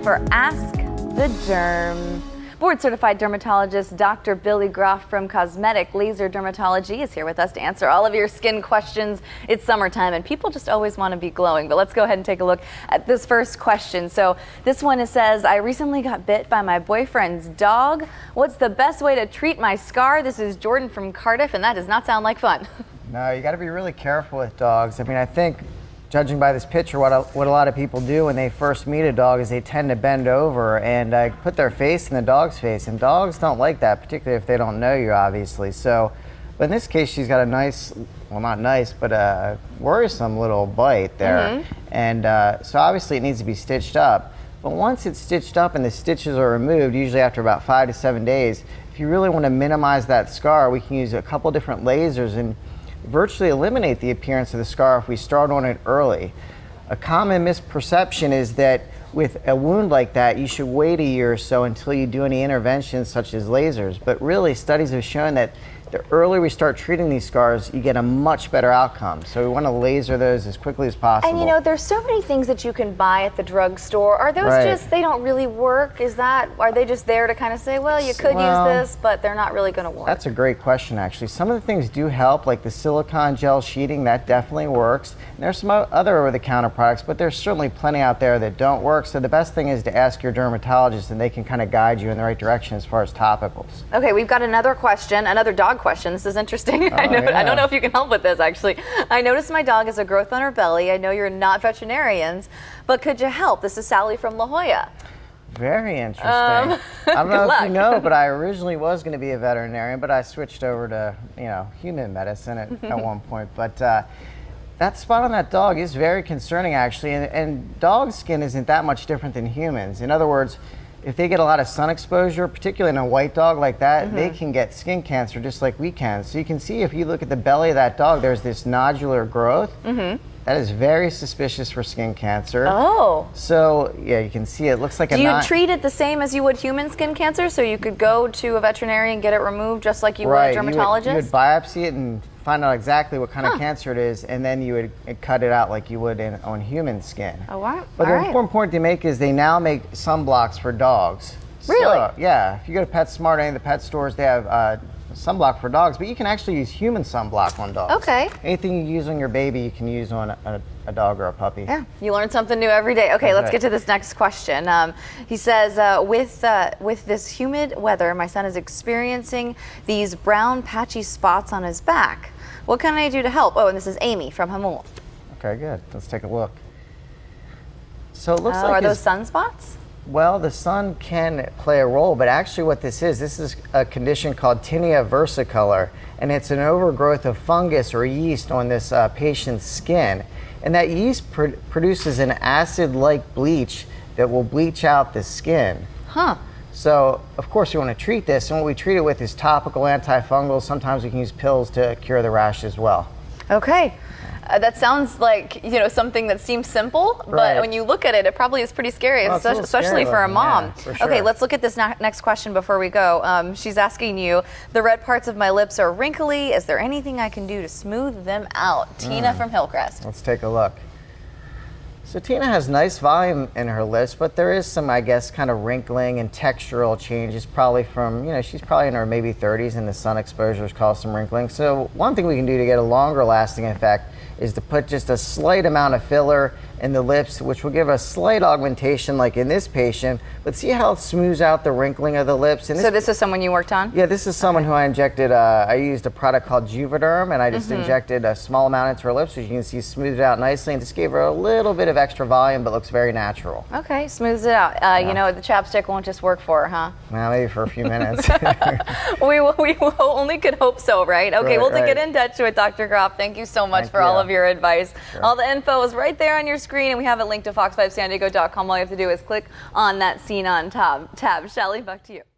for Ask the Derm. Board-certified dermatologist Dr. Billy Groff from Cosmetic Laser Dermatology is here with us to answer all of your skin questions. It's summertime and people just always want to be glowing, but let's go ahead and take a look at this first question. So this one says, I recently got bit by my boyfriend's dog. What's the best way to treat my scar? This is Jordan from Cardiff, and that does not sound like fun. No, you got to be really careful with dogs. I mean, I think, judging by this picture, what a lot of people do when they first meet a dog is they tend to bend over and put their face in the dog's face, and dogs don't like that, particularly if they don't know you, obviously. So, but in this case, she's got a nice, well, not nice, but a worrisome little bite there, and so obviously it needs to be stitched up. But once it's stitched up and the stitches are removed, usually after about 5 to 7 days, if you really want to minimize that scar, we can use a couple different lasers and virtually eliminate the appearance of the scar if we start on it early. A common misperception is that with a wound like that, you should wait a year or so until you do any interventions such as lasers. But really, studies have shown that the earlier we start treating these scars, you get a much better outcome. So we want to laser those as quickly as possible. And you know, there's so many things that you can buy at the drugstore. Are those just, they don't really work? Are they just there to kind of say, well, you could use this, but they're not really going to work? That's a great question, actually. Some of the things do help, like the silicone gel sheeting, that definitely works. And there's some other over-the-counter products, but there's certainly plenty out there that don't work. So the best thing is to ask your dermatologist, and they can kind of guide you in the right direction as far as topicals. Okay, we've got another question, another dog question. This is interesting. I don't know if you can help with this, actually. I noticed my dog has a growth on her belly. I know you're not veterinarians, but could you help? This is Sally from La Jolla. Very interesting. I don't know if you know, but I originally was going to be a veterinarian, but I switched over to, human medicine at one point. But that spot on that dog is very concerning, actually, and dog skin isn't that much different than humans. In other words, if they get a lot of sun exposure, particularly in a white dog like that, they can get skin cancer just like we can. So you can see, if you look at the belly of that dog, there's this nodular growth. That is very suspicious for skin cancer. Oh. So yeah, you can see it looks like Do you treat it the same as you would human skin cancer? So you could go to a veterinarian and get it removed just like you would a dermatologist? You would biopsy it and find out exactly what kind of cancer it is, and then you would cut it out like you would on human skin. Oh, wow. But the important point to make is they now make sunblocks for dogs. Really? So, yeah. If you go to PetSmart, any of the pet stores, they have sunblock for dogs, but you can actually use human sunblock on dogs. Okay. Anything you use on your baby, you can use on a dog or a puppy. Yeah, you learn something new every day. Okay, let's get to this next question. He says, with this humid weather, my son is experiencing these brown patchy spots on his back. What can I do to help? Oh, and this is Amy from Hamul. Okay, good. Let's take a look. So it looks like are those sunspots? Well, the sun can play a role, but actually what this is a condition called tinea versicolor, and it's an overgrowth of fungus or yeast on this patient's skin. And that yeast produces an acid-like bleach that will bleach out the skin. Huh. So, of course, we want to treat this, and what we treat it with is topical antifungals. Sometimes we can use pills to cure the rash as well. Okay. That sounds like, something that seems simple, but when you look at it, it probably is pretty scary, especially for a mom. Yeah, for sure. Okay, let's look at this next question before we go. She's asking you, the red parts of my lips are wrinkly. Is there anything I can do to smooth them out? Tina from Hillcrest. Let's take a look. So Tina has nice volume in her lips, but there is some, I guess, kind of wrinkling and textural changes, probably from, she's probably in her maybe 30s, and the sun exposure has caused some wrinkling. So one thing we can do to get a longer lasting effect is to put just a slight amount of filler in the lips, which will give a slight augmentation like in this patient, but see how it smooths out the wrinkling of the lips. And so this is someone you worked on? Yeah, this is someone who I injected, I used a product called Derm, and I just injected a small amount into her lips, so you can see smoothed it out nicely, and just gave her a little bit of extra volume, but looks very natural. Okay, smooths it out. The chapstick won't just work for her, huh? Well, maybe for a few minutes. we only could hope so, right? Okay, to get in touch with Dr. Groff, thank you so much for all of your advice. Sure. All the info is right there on your screen, and we have it linked to fox5sandiego.com. All you have to do is click on that Scene on tab. Shelly, back to you.